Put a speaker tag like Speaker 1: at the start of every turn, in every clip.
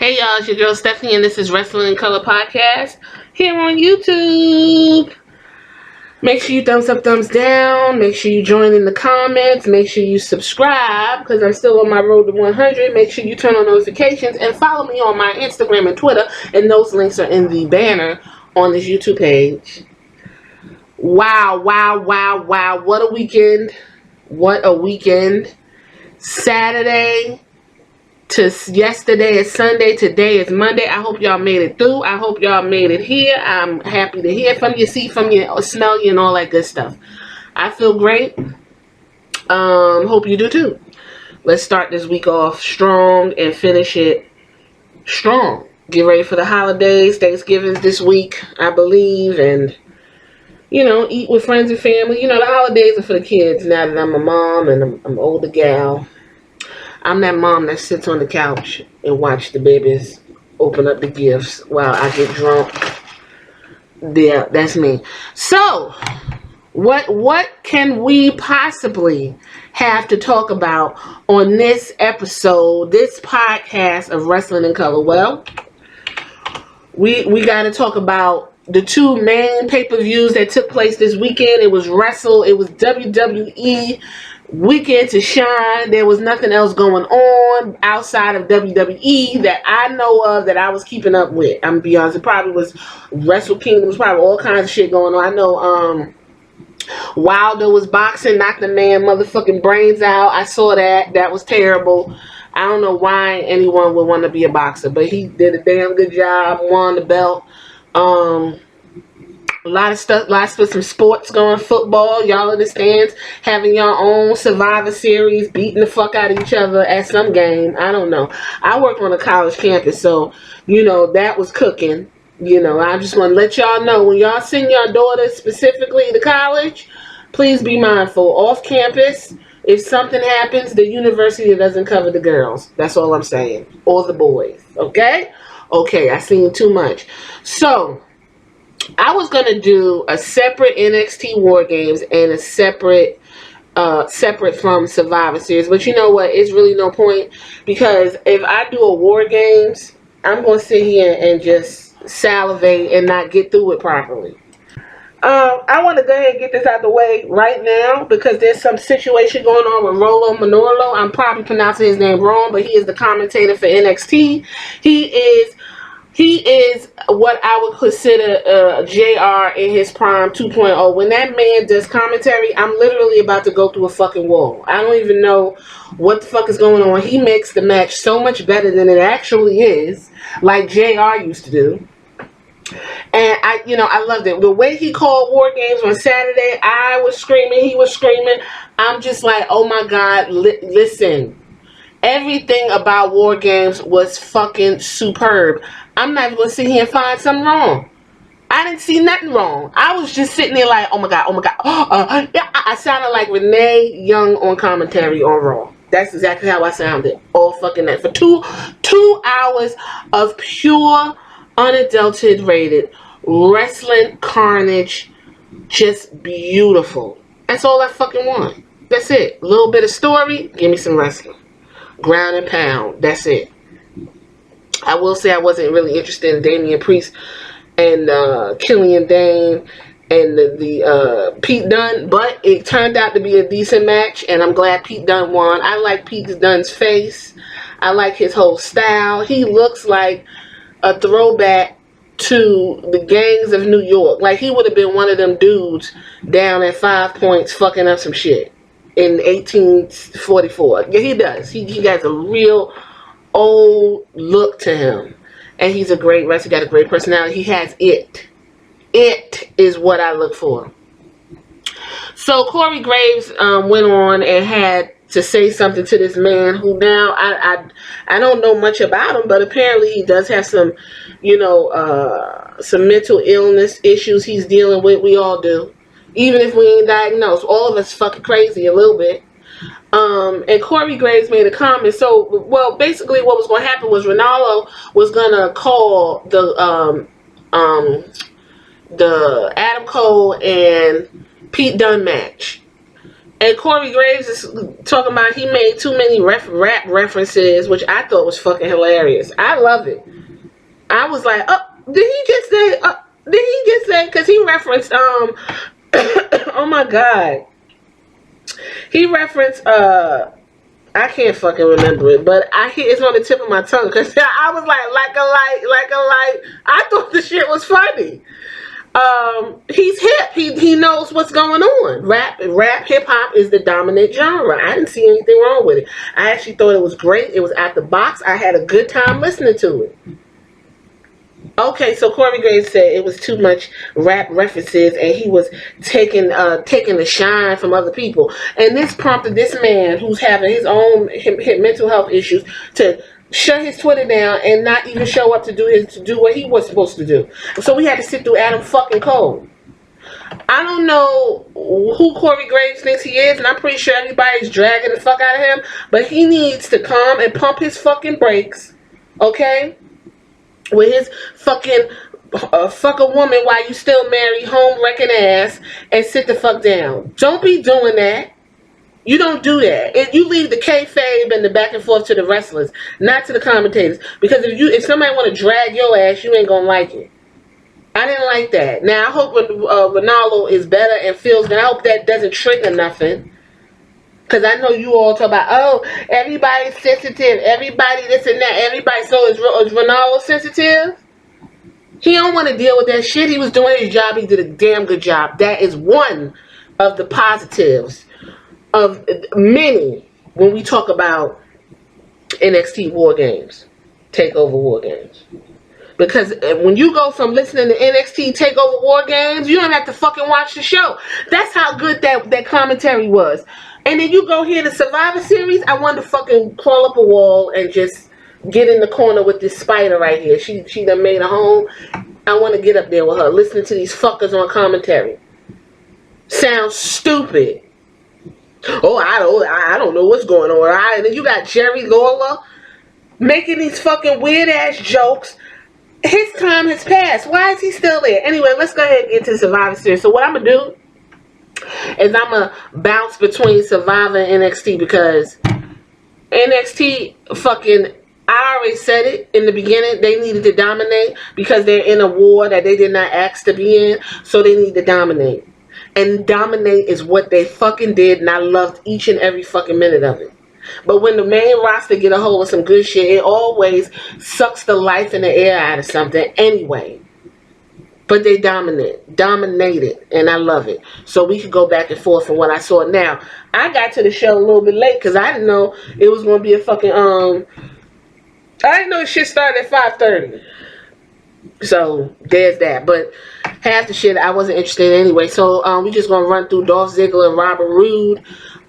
Speaker 1: Hey y'all, it's your girl Stephanie and this is Wrestling in Color Podcast here on YouTube. Make sure you thumbs up, thumbs down. Make sure you join in the comments. Make sure you subscribe because I'm still on my road to 100. Make sure you turn on notifications and follow me on my Instagram and Twitter. And those links are in the banner on this YouTube page. Wow. What a weekend. What a weekend. Saturday to yesterday is Sunday, today is Monday. I hope y'all made it through. I hope y'all made it here. I'm happy to hear from you, see from you, smell you, and all that good stuff. I feel great. Hope you do too. Let's start this week off strong and finish it strong. Get ready for the holidays. Thanksgiving's this week, I believe, and eat with friends and family. The holidays are for the kids now that I'm a mom and I'm an older gal. I'm that mom that sits on the couch and watch the babies open up the gifts while I get drunk. Yeah, that's me. So, what can we possibly have to talk about on this episode, this podcast of Wrestling in Color? Well, we got to talk about the two main pay-per-views that took place this weekend. It was WWE weekend to shine. There was nothing else going on outside of WWE that I know of that I was keeping up with. I'm gonna be honest, it probably was Wrestle Kingdom, was probably all kinds of shit going on. I know Wilder was boxing, knocked the man motherfucking brains out. I saw that. That was terrible. I don't know why anyone would want to be a boxer, but he did a damn good job, won the belt. A lot of stuff, some sports going, football, y'all understand, having your own Survivor Series, beating the fuck out of each other at some game. I don't know. I worked on a college campus, so, that was cooking. I just want to let y'all know, when y'all send your daughters specifically to college, please be mindful. Off campus, if something happens, the university doesn't cover the girls. That's all I'm saying. Or the boys. Okay? Okay, I seen too much. So, I was going to do a separate NXT WarGames and a separate from Survivor Series. But you know what? It's really no point, because if I do a WarGames, I'm going to sit here and just salivate and not get through it properly. I want to go ahead and get this out of the way right now, because there's some situation going on with Rolo Manolo. I'm probably pronouncing his name wrong, but he is the commentator for NXT. He is what I would consider JR in his prime 2.0. When that man does commentary, I'm literally about to go through a fucking wall. I don't even know what the fuck is going on. He makes the match so much better than it actually is, like JR used to do. And I loved it. The way he called War Games on Saturday, I was screaming, he was screaming. I'm just like, oh my God, listen. Everything about War Games was fucking superb. I'm not even going to sit here and find something wrong. I didn't see nothing wrong. I was just sitting there like, oh my God. Yeah, I sounded like Renee Young on commentary on Raw. That's exactly how I sounded all fucking night. For two hours of pure, unadulterated wrestling carnage. Just beautiful. That's all I fucking want. That's it. A little bit of story. Give me some wrestling. Ground and pound. That's it. I will say I wasn't really interested in Damian Priest and Killian Dane and the Pete Dunne, but it turned out to be a decent match, and I'm glad Pete Dunne won. I like Pete Dunne's face. I like his whole style. He looks like a throwback to the gangs of New York. Like he would have been one of them dudes down at 5 Points fucking up some shit in 1844. Yeah, he does. He has a real old look to him, and he's a great wrestler. He got a great personality. He has it. It is what I look for. So Corey Graves went on and had to say something to this man who now I don't know much about him, but apparently he does have some some mental illness issues he's dealing with. We all do, even if we ain't diagnosed. All of us fucking crazy a little bit. And Corey Graves made a comment. So, well, basically what was going to happen was Ronaldo was going to call the Adam Cole and Pete Dunne match. And Corey Graves is talking about he made too many rap references, which I thought was fucking hilarious. I love it. I was like, oh, did he just say? Did he just say? Because he referenced oh my god, he referenced I can't fucking remember it, but it's on the tip of my tongue because I was like a light. I thought the shit was funny. He's hip. He knows what's going on. Rap, hip hop is the dominant genre. I didn't see anything wrong with it. I actually thought it was great. It was out the box. I had a good time listening to it. Okay, so Corey Graves said it was too much rap references, and he was taking the shine from other people. And this prompted this man who's having his own mental health issues to shut his Twitter down and not even show up to do what he was supposed to do. So we had to sit through Adam fucking Cole. I don't know who Corey Graves thinks he is, and I'm pretty sure everybody's dragging the fuck out of him. But he needs to calm and pump his fucking brakes, okay? With his fucking fuck a woman while you still marry, home wrecking ass, and sit the fuck down. Don't be doing that. You don't do that. You leave the kayfabe and the back and forth to the wrestlers, not to the commentators. Because if somebody want to drag your ass, you ain't gonna like it. I didn't like that. Now I hope Ronaldo is better and feels good. I hope that doesn't trigger nothing. Because I know you all talk about, oh, everybody's sensitive. Everybody this and that. Everybody. So is Ronaldo sensitive? He don't want to deal with that shit. He was doing his job. He did a damn good job. That is one of the positives of many when we talk about NXT WarGames. TakeOver WarGames. Because when you go from listening to NXT TakeOver WarGames, you don't have to fucking watch the show. That's how good that commentary was. And then you go here to Survivor Series, I wanted to fucking crawl up a wall and just get in the corner with this spider right here. She done made a home. I want to get up there with her, listening to these fuckers on commentary. Sounds stupid. Oh, I don't know what's going on. And then you got Jerry Lawler making these fucking weird ass jokes. His time has passed. Why is he still there? Anyway, let's go ahead and get to Survivor Series. So what I'm going to do is I'm going to bounce between Survivor and NXT because NXT fucking, I already said it in the beginning, they needed to dominate because they're in a war that they did not ask to be in, so they need to dominate. And dominate is what they fucking did, and I loved each and every fucking minute of it. But when the main roster get a hold of some good shit, it always sucks the life and the air out of something anyway. But they dominated, and I love it. So we could go back and forth from what I saw. Now, I got to the show a little bit late because I didn't know it was going to be a fucking, I didn't know shit started at 5:30. So, there's that. But half the shit I wasn't interested in anyway. So, we just going to run through Dolph Ziggler and Robert Roode.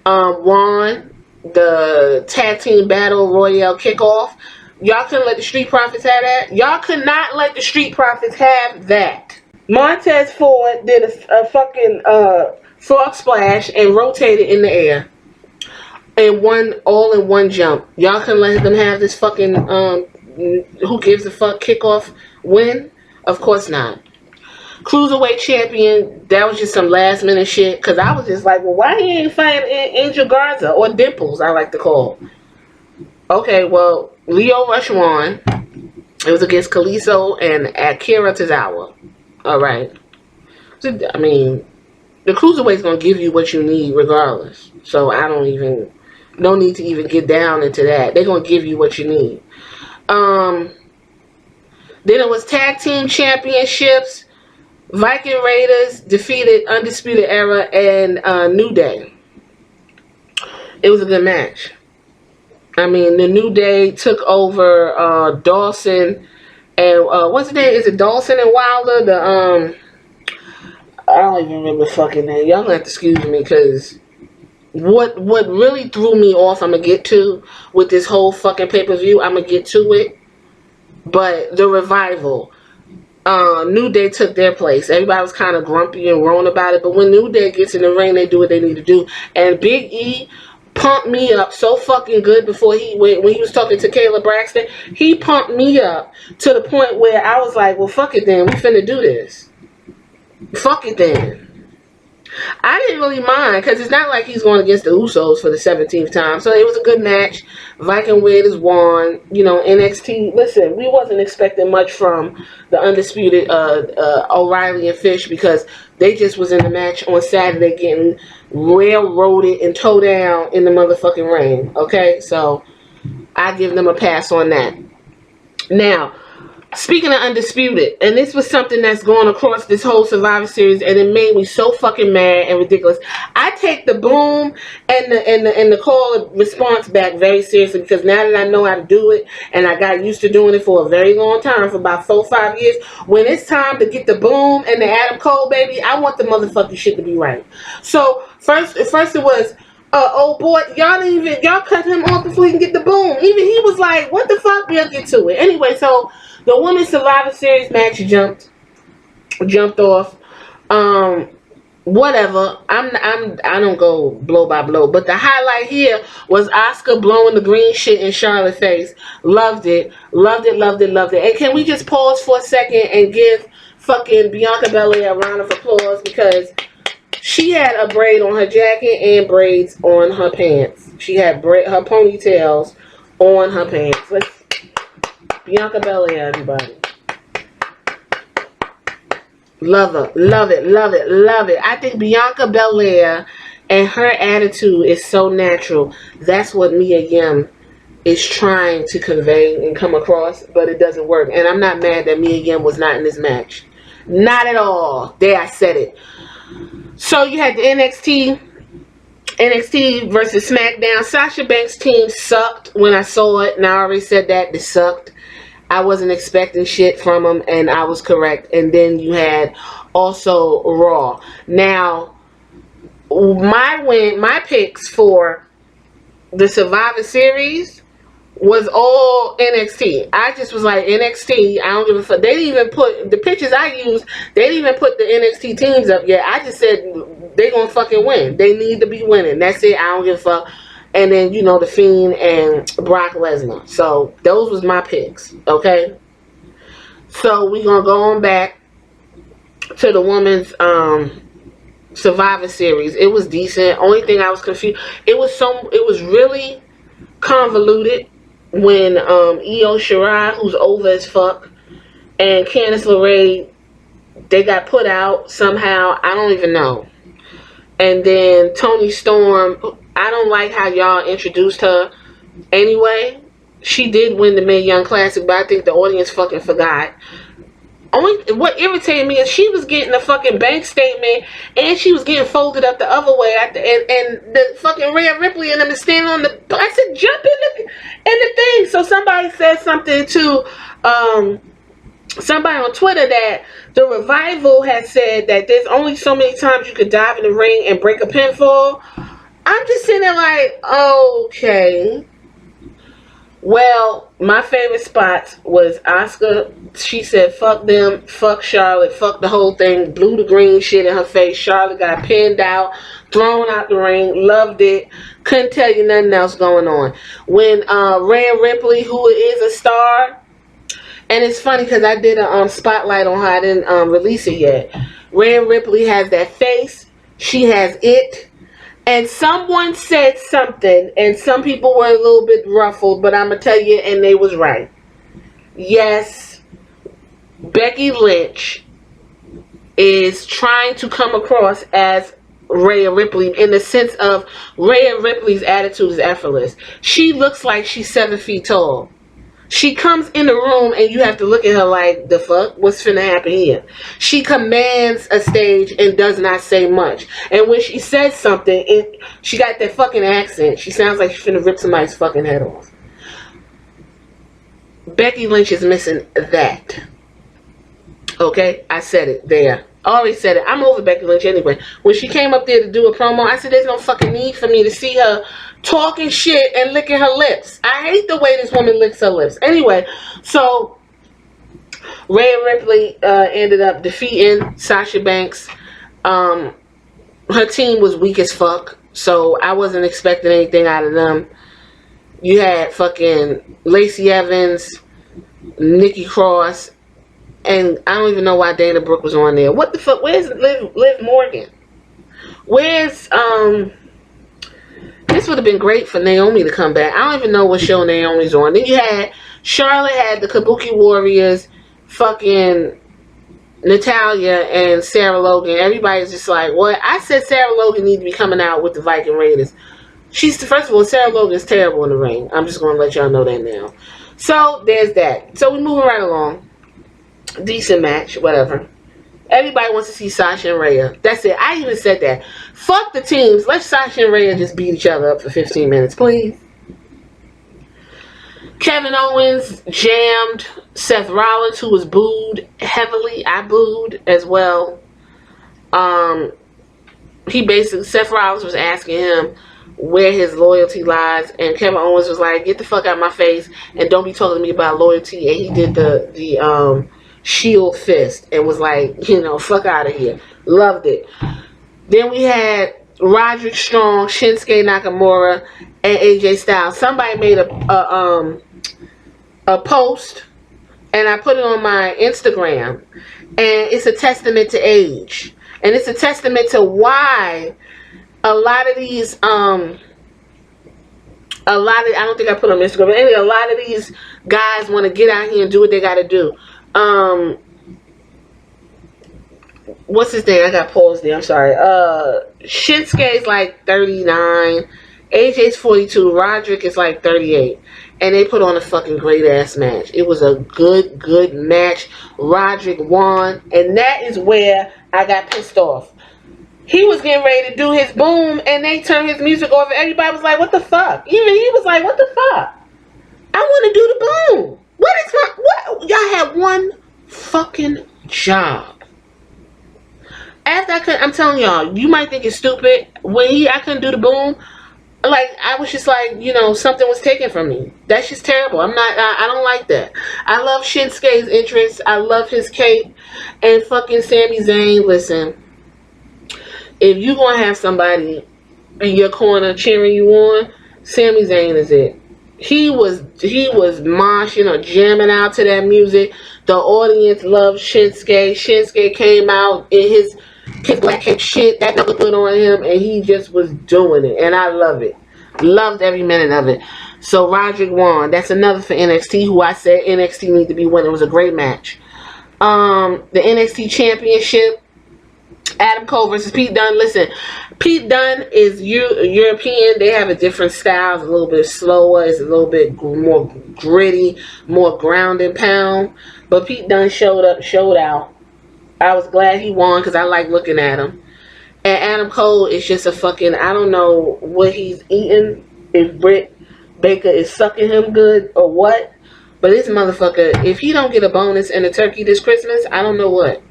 Speaker 1: Won the tag team battle royale kickoff. Y'all couldn't let the Street Profits have that. Y'all could not let the Street Profits have that. Montez Ford did a fucking frog splash and rotated in the air and won all in one jump. Y'all couldn't let them have this fucking who gives a fuck kickoff win? Of course not. Cruiserweight champion, that was just some last minute shit. Because I was just like, well, why he ain't fighting Angel Garza or Dimples, I like to call. Okay, well, Leo Rush won. It was against Kalisto and Akira Tozawa. Alright. So, I mean, the Cruiserweight's going to give you what you need regardless. So I no need to even get down into that. They're going to give you what you need. Then it was tag team championships. Viking Raiders defeated Undisputed Era and New Day. It was a good match. I mean, the New Day took over Dawson and what's his name? Is it Dawson and Wilder? I don't even remember the fucking name. Y'all gonna have to excuse me because what really threw me off, I'm gonna get to with this whole fucking pay-per-view. I'm gonna get to it. But the Revival. New Day took their place. Everybody was kind of grumpy and grown about it, but when New Day gets in the ring, they do what they need to do. And Big E pumped me up so fucking good before when he was talking to Kayla Braxton. He pumped me up to the point where I was like, well, fuck it then. We finna do this. Fuck it then. I didn't really mind because it's not like he's going against the Usos for the 17th time. So it was a good match. Viking Raiders won. You know, NXT. Listen, we wasn't expecting much from the undisputed O'Reilly and Fish because they just was in the match on Saturday getting railroaded and towed down in the motherfucking ring. Okay, so I give them a pass on that. Now, speaking of undisputed, and this was something that's going across this whole Survivor Series, and it made me so fucking mad and ridiculous. I take the boom and the call response back very seriously because now that I know how to do it, and I got used to doing it for a very long time, for about 4-5 years. When it's time to get the boom and the Adam Cole baby, I want the motherfucking shit to be right. So first it was. Oh boy, y'all cut him off before he can get the boom. Even he was like, "What the fuck?" We'll get to it anyway. So the Women's Survivor Series match jumped off. Whatever. I don't go blow by blow, but the highlight here was Asuka blowing the green shit in Charlotte's face. Loved it. And can we just pause for a second and give fucking Bianca Belair a round of applause because she had a braid on her jacket and braids on her pants. She had her ponytails on her pants. Bianca Belair, everybody. Love her. Love it. I think Bianca Belair and her attitude is so natural. That's what Mia Yim is trying to convey and come across, but it doesn't work. And I'm not mad that Mia Yim was not in this match. Not at all. There, I said it. So you had the NXT versus SmackDown. Sasha Banks' team sucked when I saw it, and I already said that. They sucked. I wasn't expecting shit from them, and I was correct. And then you had also Raw. Now, my picks for the Survivor Series was all NXT. I just was like, NXT, I don't give a fuck. They didn't even put, the pictures I used, they didn't even put the NXT teams up yet. I just said, they gonna fucking win. They need to be winning. That's it. I don't give a fuck. And then, you know, The Fiend and Brock Lesnar. So, those was my picks. Okay? So, we gonna go on back to the women's Survivor Series. It was decent. Only thing I was confused, it was really convoluted when Io Shirai, who's over as fuck, and Candice LeRae, they got put out somehow. I don't even know. And then Toni Storm, I don't like how y'all introduced her anyway. She did win the Mae Young Classic, but I think the audience fucking forgot. Only what irritated me is she was getting a fucking bank statement and she was getting folded up the other way at the and the fucking Rhea Ripley and them is standing on the. I said jump in the thing. So somebody said something to somebody on Twitter that the Revival had said that there's only so many times you could dive in the ring and break a pinfall. I'm just sitting there like, okay. Well, my favorite spots was Asuka. She said, fuck them, fuck Charlotte, fuck the whole thing, blew the green shit in her face. Charlotte got pinned out, thrown out the ring, loved it. Couldn't tell you nothing else going on. When Rhea Ripley, who is a star, and it's funny because I did a spotlight on her, I didn't release it yet. Rhea Ripley has that face, she has it. And someone said something, and some people were a little bit ruffled, but I'm going to tell you, and they was right. Yes, Becky Lynch is trying to come across as Rhea Ripley in the sense of Rhea Ripley's attitude is effortless. She looks like she's 7 feet tall. She comes in the room and you have to look at her like, the fuck? What's finna happen here? She commands a stage and does not say much. And when she says something, she got that fucking accent. She sounds like she's finna rip somebody's fucking head off. Becky Lynch is missing that. Okay? I said it there. I already said it. I'm over Becky Lynch anyway. When she came up there to do a promo, I said there's no fucking need for me to see her talking shit and licking her lips. I hate the way this woman licks her lips. Anyway, so Rhea Ripley ended up defeating Sasha Banks. Her team was weak as fuck, so I wasn't expecting anything out of them. You had fucking Lacey Evans, Nikki Cross, and I don't even know why Dana Brooke was on there. What the fuck? Where's Liv Morgan? Where's this would have been great for Naomi to come back. I don't even know what show Naomi's on. Then you had Charlotte had the Kabuki Warriors, fucking Natalia and Sarah Logan. Everybody's just like, what? I said Sarah Logan need to be coming out with the Viking Raiders. She's first of all, Sarah Logan's terrible in the ring. I'm just gonna let y'all know that now. So there's that. So we're moving right along. Decent match, whatever. Everybody wants to see Sasha and Rhea. That's it. I even said that. Fuck the teams. Let Sasha and Rhea just beat each other up for 15 minutes, please. Kevin Owens jammed Seth Rollins, who was booed heavily. I booed as well. Seth Rollins was asking him where his loyalty lies, and Kevin Owens was like, get the fuck out of my face and don't be talking to me about loyalty. And he did the shield fist and was like, fuck out of here. Loved it. Then we had Roderick Strong, Shinsuke Nakamura, and AJ Styles. Somebody made a post, and I put it on my Instagram, and it's a testament to age, and it's a testament to why a lot of these I don't think I put on Instagram, but anyway, a lot of these guys want to get out here and do what they got to do. What's his name? I got paused there. I'm sorry. Shinsuke's like 39. AJ's 42. Roderick is like 38. And they put on a fucking great ass match. It was a good match. Roderick won. And that is where I got pissed off. He was getting ready to do his boom, and they turned his music off, and everybody was like, what the fuck? Even he was like, what the fuck? I want to do the boom. What? Y'all had one fucking job. After I'm telling y'all, you might think it's stupid. When I couldn't do the boom, like, I was just like, something was taken from me. That's just terrible. I don't like that. I love Shinsuke's entrance. I love his cape. And fucking Sami Zayn, listen, if you gonna have somebody in your corner cheering you on, Sami Zayn is it. He was moshing or jamming out to that music. The audience loved Shinsuke. Shinsuke came out in his black cape shit that never put on him, and he just was doing it, and I love it. Loved every minute of it. So Roderick won. That's another for NXT, who I said NXT need to be winning. It was a great match. The NXT Championship, Adam Cole versus Pete Dunne. Listen, Pete Dunne is European. They have a different style. It's a little bit slower. It's a little bit more gritty, more ground and pound. But Pete Dunne showed out. I was glad he won because I like looking at him. And Adam Cole is just a fucking, I don't know what he's eating. If Britt Baker is sucking him good or what. But this motherfucker, if he don't get a bonus and a turkey this Christmas, I don't know what.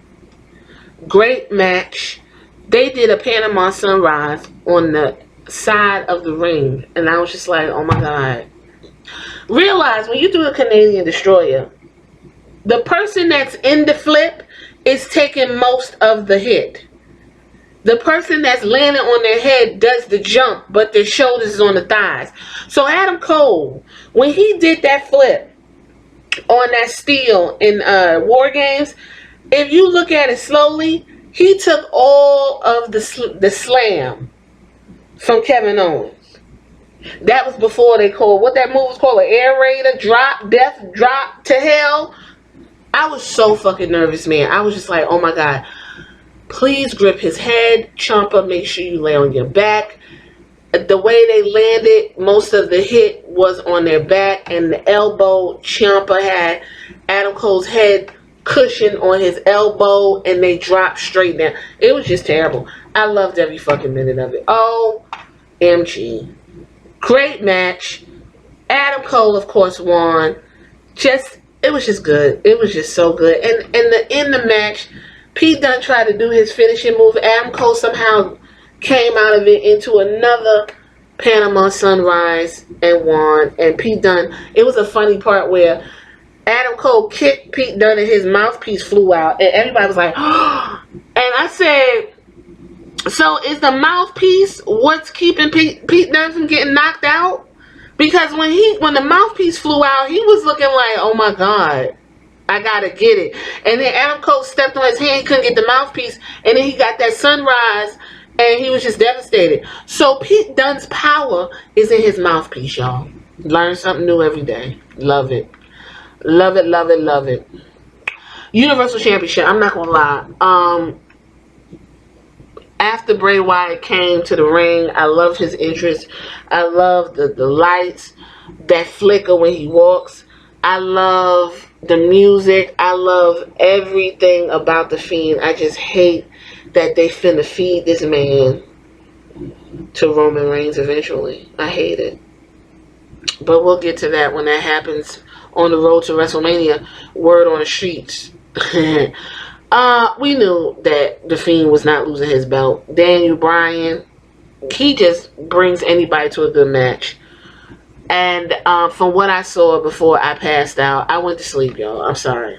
Speaker 1: Great match. They did a Panama Sunrise on the side of the ring, and I was just like, oh my god. Realize when you do a Canadian Destroyer, the person that's in the flip is taking most of the hit. The person that's landing on their head does the jump, but their shoulders is on the thighs. So Adam Cole, when he did that flip on that steel in WarGames, if you look at it slowly, he took all of the slam from Kevin Owens. That was before they called, what that move was called, an air raider, death drop to hell. I was so fucking nervous, man. I was just like, oh my god. Please grip his head, Ciampa, make sure you lay on your back. The way they landed, most of the hit was on their back, and the elbow, Ciampa had Adam Cole's head cushion on his elbow, and they dropped straight down. It was just terrible. I loved every fucking minute of it. OMG. Great match. Adam Cole, of course, won. It was just good. It was just so good. And in the match, Pete Dunne tried to do his finishing move. Adam Cole somehow came out of it into another Panama Sunrise and won. And Pete Dunne, it was a funny part where Adam Cole kicked Pete Dunne and his mouthpiece flew out. And everybody was like, oh. And I said, so is the mouthpiece what's keeping Pete Dunne from getting knocked out? Because when the mouthpiece flew out, he was looking like, oh my god, I gotta get it. And then Adam Cole stepped on his hand, he couldn't get the mouthpiece, and then he got that sunrise And he was just devastated. So Pete Dunne's power is in his mouthpiece, y'all. Learn something new every day. Love it. Love it, love it, love it. Universal Championship, I'm not gonna lie. After Bray Wyatt came to the ring, I love his interest. I love the lights that flicker when he walks. I love the music. I love everything about The Fiend. I just hate that they finna feed this man to Roman Reigns eventually. I hate it. But we'll get to that when that happens on the road to WrestleMania. Word on the streets. We knew that The Fiend was not losing his belt. Daniel Bryan, he just brings anybody to a good match. And from what I saw before I passed out, I went to sleep, y'all. I'm sorry.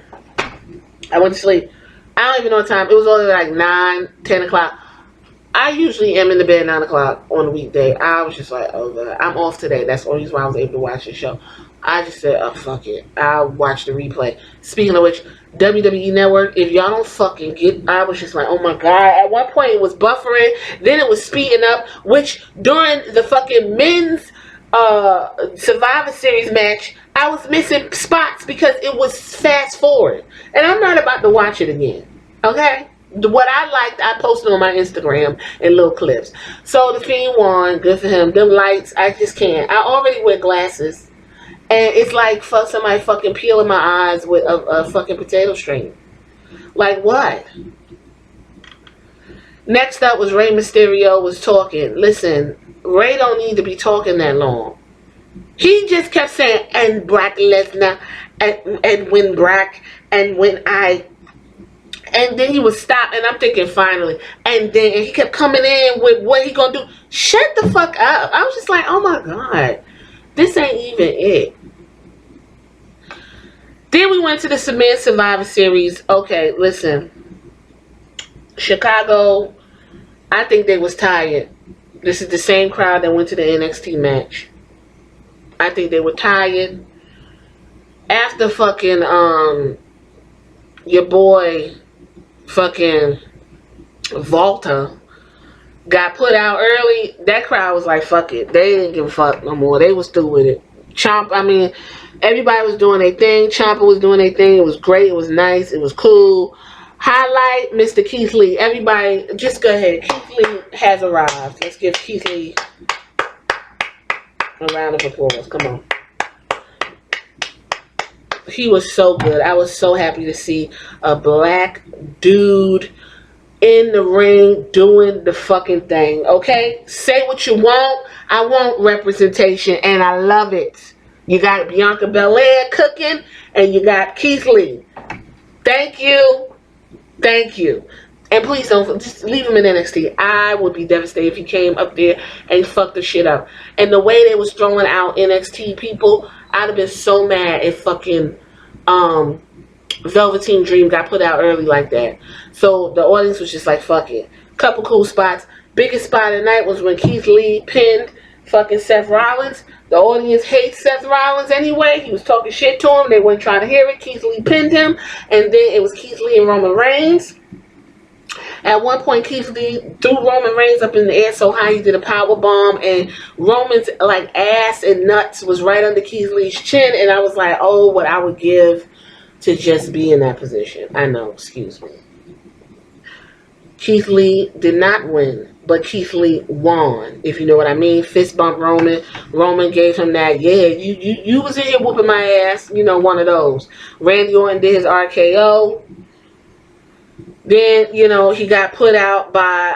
Speaker 1: I went to sleep. I don't even know what time. It was only like 9, 10 o'clock. I usually am in the bed 9 o'clock on a weekday. I was just like, oh God, I'm off today. That's the only reason why I was able to watch the show. I just said, oh, fuck it. I'll watch the replay. Speaking of which, WWE Network, if y'all don't fucking get, I was just like, oh my God. At one point it was buffering, then it was speeding up, which during the fucking men's Survivor Series match, I was missing spots because it was fast forward. And I'm not about to watch it again. Okay? What I liked, I posted on my Instagram in little clips. So The Fiend won. Good for him. Them lights, I just can't. I already wear glasses. And it's like somebody fucking peeling my eyes with a fucking potato string. Like what? Next up was Rey Mysterio was talking. Listen, Rey don't need to be talking that long. He just kept saying, and Brock Lesnar, and when Brock, and when I, and then he would stop, and I'm thinking finally, and then he kept coming in with what he gonna do. Shut the fuck up. I was just like, oh my God, this ain't even it. Then we went to the Cement Survivor Series. Okay, listen, Chicago, I think they was tired. This is the same crowd that went to the NXT match. I think they were tired. After fucking, your boy, fucking Volta got put out early, that crowd was like, fuck it. They didn't give a fuck no more. They was through with it. Everybody was doing their thing. Ciampa was doing their thing. It was great. It was nice. It was cool. Highlight, Mr. Keith Lee. Everybody, just go ahead. Keith Lee has arrived. Let's give Keith Lee a round of applause. Come on. He was so good. I was so happy to see a black dude in the ring doing the fucking thing. Okay? Say what you want. I want representation, and I love it. You got Bianca Belair cooking, and you got Keith Lee. Thank you. Thank you. And please don't, just leave him in NXT. I would be devastated if he came up there and fucked the shit up. And the way they was throwing out NXT people, I'd have been so mad if fucking Velveteen Dream got put out early like that. So the audience was just like, fuck it. Couple cool spots. Biggest spot of the night was when Keith Lee pinned fucking Seth Rollins. The audience hates Seth Rollins anyway. He was talking shit to him. They weren't trying to hear it. Keith Lee pinned him. And then it was Keith Lee and Roman Reigns. At one point, Keith Lee threw Roman Reigns up in the air so high he did a power bomb, and Roman's like ass and nuts was right under Keith Lee's chin, and I was like, oh, what I would give to just be in that position. I know, excuse me. Keith Lee did not win, but Keith Lee won, if you know what I mean. Fist bump Roman. Roman gave him that, yeah, you was in here whooping my ass, you know, one of those. Randy Orton did his RKO. Then, you know, he got put out by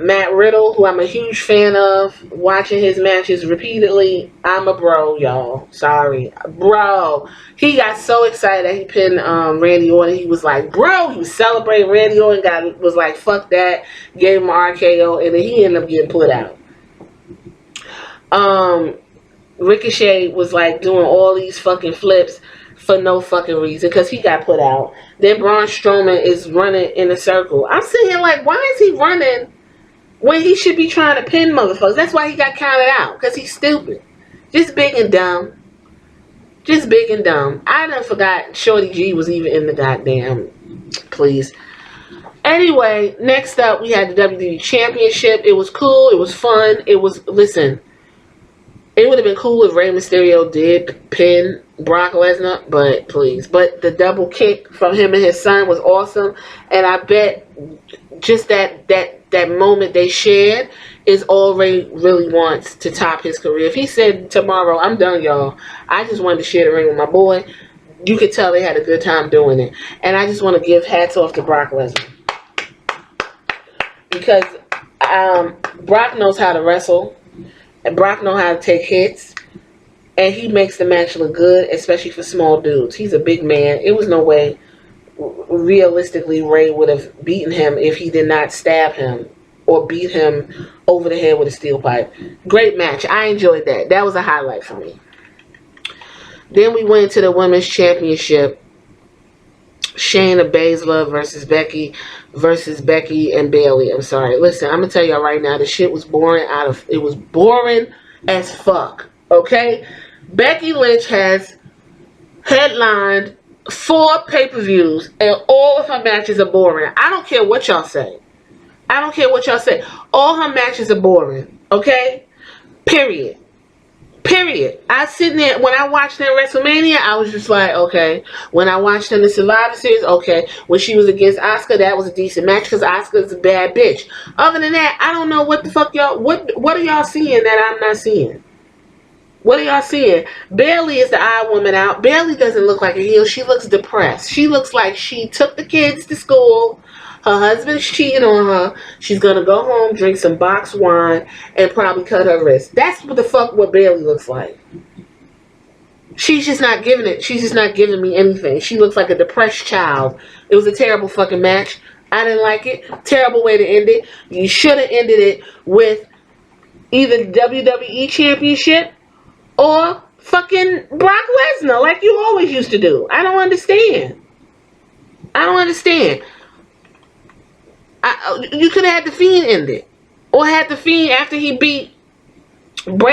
Speaker 1: Matt Riddle, who I'm a huge fan of, watching his matches repeatedly. I'm a bro, y'all. Sorry. Bro. He got so excited that he pinned Randy Orton. He was like, bro. He was celebrating. Randy Orton was like, fuck that. Gave him an RKO, and then he ended up getting put out. Ricochet was like doing all these fucking flips for no fucking reason because he got put out. Then Braun Strowman is running in a circle. I'm sitting here like, why is he running when he should be trying to pin motherfuckers? That's why he got counted out, because he's stupid. Just big and dumb. Just big and dumb. I done forgot Shorty G was even in the goddamn, please. And Anyway, next up we had the WWE Championship. It was cool. It was fun. It was, listen, it would have been cool if Rey Mysterio did pin Brock Lesnar, but please. But the double kick from him and his son was awesome. And I bet just that moment they shared is all Ray really wants to top his career. If he said tomorrow, I'm done, y'all, I just wanted to share the ring with my boy, you could tell they had a good time doing it. And I just want to give hats off to Brock Lesnar. Because Brock knows how to wrestle. And Brock knows how to take hits. And he makes the match look good, especially for small dudes. He's a big man. It was no way, realistically, Ray would have beaten him if he did not stab him or beat him over the head with a steel pipe. Great match. I enjoyed that. That was a highlight for me. Then we went to the Women's Championship. Shayna Baszler versus Becky and Bayley. I'm sorry. Listen, I'm gonna tell y'all right now, the shit was boring it was boring as fuck. Okay? Becky Lynch has headlined 4 pay-per-views and all of her matches are boring. I don't care what y'all say. I don't care what y'all say. All her matches are boring. Okay? Period. I was sitting there, when I watched her in WrestleMania, I was just like, okay. When I watched her in the Survivor Series, okay. When she was against Asuka, that was a decent match because Asuka's a bad bitch. Other than that, I don't know what the fuck y'all, what are y'all seeing that I'm not seeing? What are y'all seeing? Bayley is the odd woman out. Bayley doesn't look like a heel. She looks depressed. She looks like she took the kids to school. Her husband's cheating on her. She's going to go home, drink some boxed wine, and probably cut her wrist. That's what the fuck what Bayley looks like. She's just not giving it. She's just not giving me anything. She looks like a depressed child. It was a terrible fucking match. I didn't like it. Terrible way to end it. You should have ended it with either the WWE Championship or fucking Brock Lesnar like you always used to do. I don't understand. You could have had the Fiend end it, or had the Fiend after he beat Daniel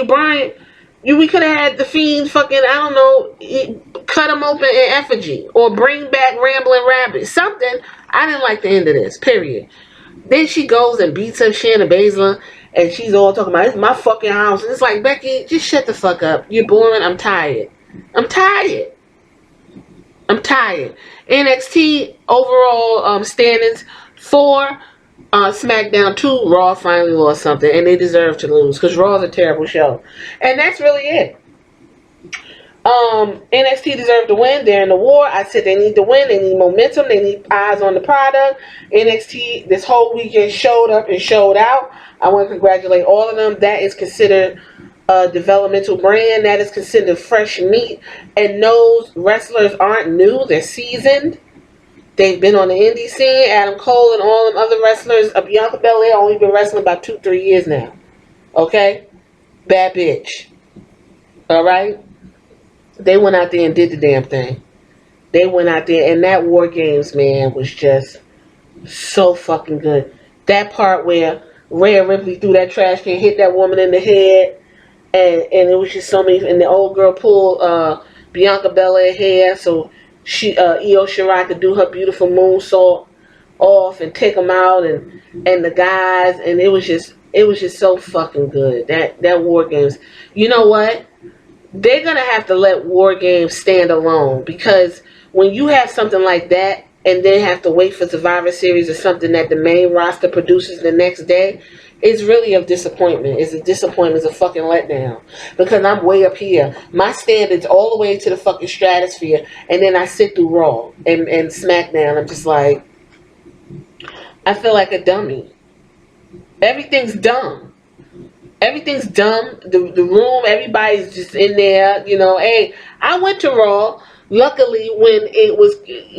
Speaker 1: Bryan. We could have had the Fiend fucking, I don't know, cut him open in effigy, or bring back Rambling Rabbit, something. I didn't like the end of this. Period. Then she goes and beats up Shayna Baszler, and she's all talking about, it's my fucking house. And it's like, Becky, just shut the fuck up. You're boring. I'm tired. NXT overall standings 4, SmackDown 2, Raw finally lost something, and they deserve to lose because Raw's a terrible show. And that's really it. NXT deserved to win. They're in the war. I said they need to win. They need momentum. They need eyes on the product. NXT this whole weekend showed up and showed out. I want to congratulate all of them. That is considered a developmental brand. That is considered fresh meat. And those wrestlers aren't new. They're seasoned. They've been on the indie scene. Adam Cole and all them other wrestlers. Bianca Belair only been wrestling about 2-3 years now. Okay? Bad bitch. Alright? They went out there and did the damn thing. They went out there, and that WarGames, man, was just so fucking good. That part where Rhea Ripley threw that trash can, hit that woman in the head, and it was just so many, and the old girl pulled Bianca Belair hair, so she Io Shirai could do her beautiful moonsault off and take them out, and the guys, and it was just so fucking good. That WarGames. You know what? They're going to have to let WarGames stand alone, because when you have something like that and then have to wait for Survivor Series or something that the main roster produces the next day, it's really a disappointment. It's a disappointment. It's a fucking letdown, because I'm way up here. My standards all the way to the fucking stratosphere, and then I sit through Raw and SmackDown. I'm just like, I feel like a dummy. Everything's dumb. Everything's dumb. The room, everybody's just in there. You know, hey, I went to Raw. Luckily, when it was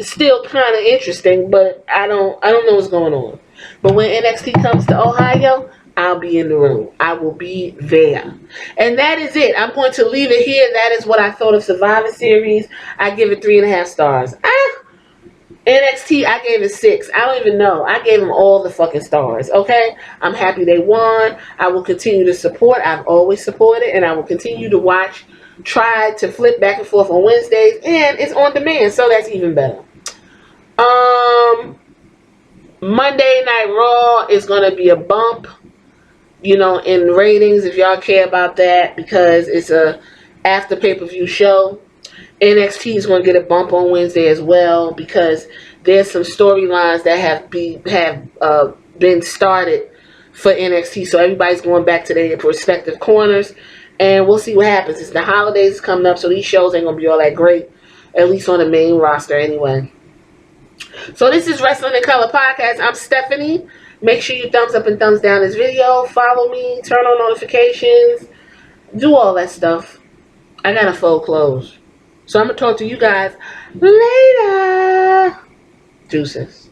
Speaker 1: still kind of interesting, but I don't know what's going on. But when NXT comes to Ohio, I'll be in the room. I will be there. And that is it. I'm going to leave it here. That is what I thought of Survivor Series. I give it 3.5 stars. NXT, I gave it 6. I don't even know. I gave them all the fucking stars, okay? I'm happy they won. I will continue to support. I've always supported, and I will continue to watch tried to flip back and forth on Wednesdays, and it's on demand, so that's even better. Monday Night Raw is going to be a bump, in ratings, if y'all care about that, because it's a after pay-per-view show. NXT is going to get a bump on Wednesday as well, because there's some storylines that have been started for NXT, so everybody's going back to their respective corners, and we'll see what happens. It's the holidays coming up, so these shows ain't going to be all that great, at least on the main roster anyway. So this is Wrestling in Color Podcast. I'm Stephanie. Make sure you thumbs up and thumbs down this video. Follow me. Turn on notifications. Do all that stuff. I gotta fold clothes. So I'm going to talk to you guys later. Deuces.